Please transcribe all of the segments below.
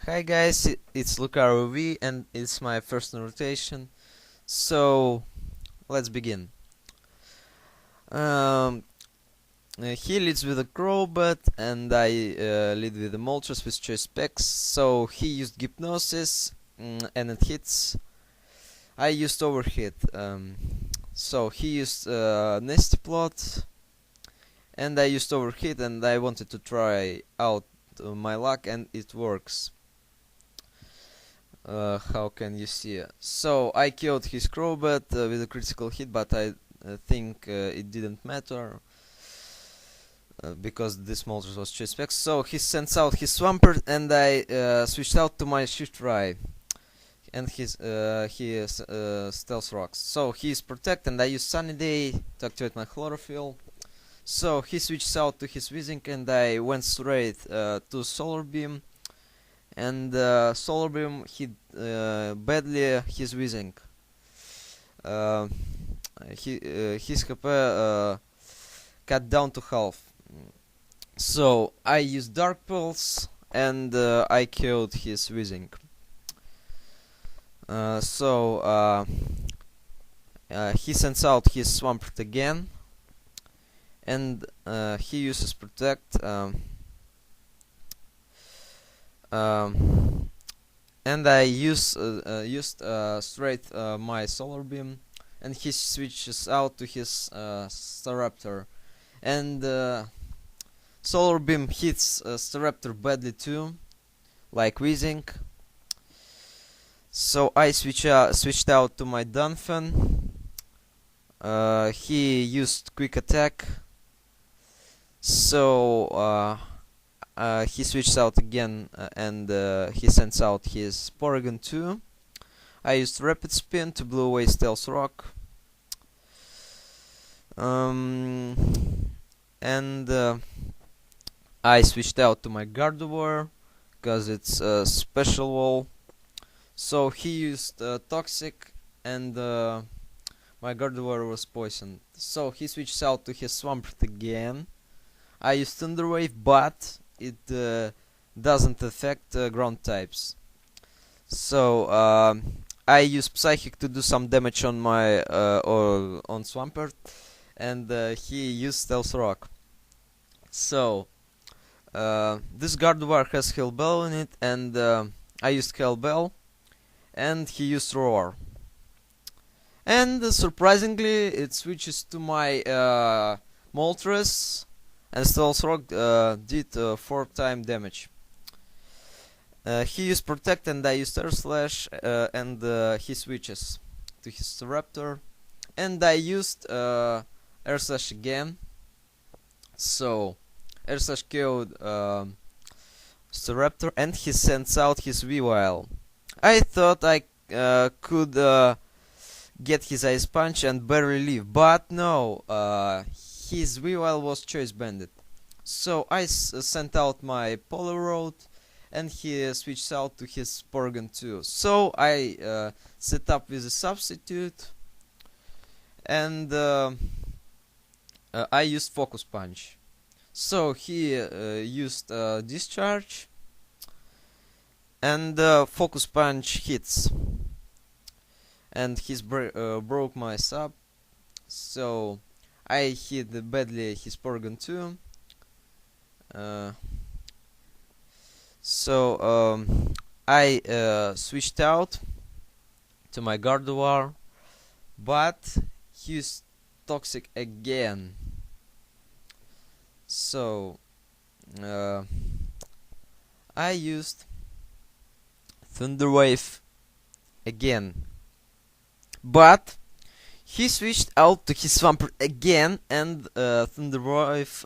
Hi guys, it's Lucario V and it's my first rotation. So let's begin. Um, he leads with a Crowbat and I lead with the Moltres with choice specs. So he used Hypnosis and it hits. I used Overhit. So he used Nasty Plot and I used Overhit and I wanted to try out my luck and it works. How can you see? So I killed his Crowbat with a critical hit, but I think it didn't matter because this Moltres was choice specs. So he sends out his Swampert, and I switched out to my Shift Rai, and he is Stealth Rocks. So he is Protect, and I use Sunny Day to activate my Chlorophyll. So he switches out to his Whizzing, and I went straight to Solar Beam. And Solar Beam hit badly his Whizzing. His HP cut down to half. So I used Dark Pulse and I killed his Whizzing. He sends out his Swampert again, and he uses Protect. And I used straight my Solar Beam, and he switches out to his Staraptor, and Solar Beam hits Staraptor badly too, like Whizzing. So I switched out to my Dunphan. He used Quick Attack, so he switches out again and he sends out his Porygon 2. I used Rapid Spin to blow away Stealth Rock. And I switched out to my Gardevoir because it's a special wall. So he used Toxic and my Gardevoir was poisoned. So he switches out to his Swampert again. I used Thunder Wave, but it doesn't affect ground types. So I use Psychic to do some damage on my on Swampert, and he used Stealth Rock. So this Gardevoir has Hell Bell in it, and I used Hell Bell, and he used Roar. And surprisingly, it switches to my Moltres, and Stealth Rock did 4-time damage. He used Protect and I used Air Slash, and he switches to his Raptor, and I used Air Slash again. So Air Slash killed Staraptor, and he sends out his Weavile. I thought I could get his Ice Punch and barely live, but no, his Weavile was Choice Banded. So I sent out my Polaroid, and he switched out to his Porygon 2. So I set up with a Substitute, and I used Focus Punch. So he used Discharge, and Focus Punch hits, and he's broke my sub. So I hit badly his Porygon 2. I switched out to my Gardevoir, but he used Toxic again. So I used Thunder Wave again, but he switched out to his Swampert again, and Thunder Wave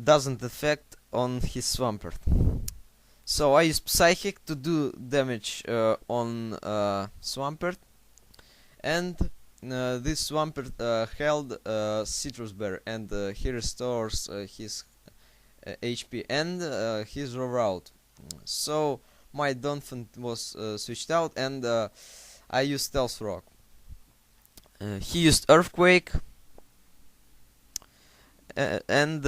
doesn't affect on his Swampert. So I used Psychic to do damage on Swampert, and this Swampert held Citrus Berry, and he restores his HP and his roar out. So my Donphan was switched out, and I used Stealth Rock. He used Earthquake, and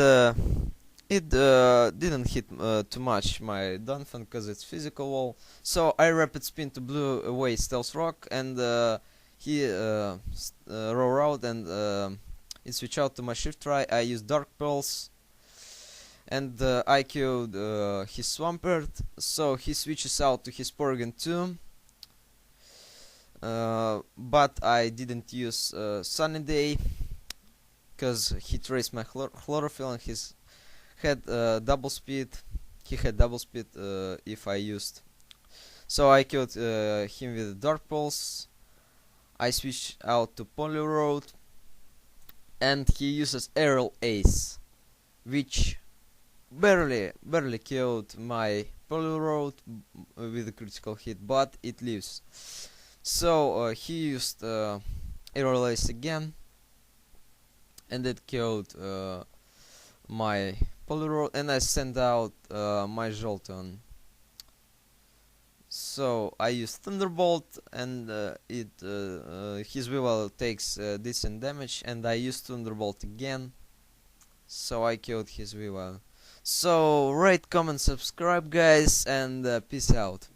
It didn't hit too much my Dunfan because it's physical wall. So I rapid spin to blow away Stealth Rock, and he roar out, and it switch out to my Shift Try. I use Dark Pearls, and I killed his Swampert, so he switches out to his Porygon 2. But I didn't use Sunny Day because he traced my Chlorophyll, and his had double speed. He had double speed if I used. So I killed him with Dark Pulse. I switched out to Polyroad, and he uses Aerial Ace, which barely killed my Polyroad with a critical hit, but it lives. So he used Aerial Ace again, and it killed my Polyroad, and I sent out my Jolteon. So I use Thunderbolt, and his Weavile takes decent damage, and I use Thunderbolt again, so I killed his Weavile. So rate, comment, subscribe, guys, and peace out.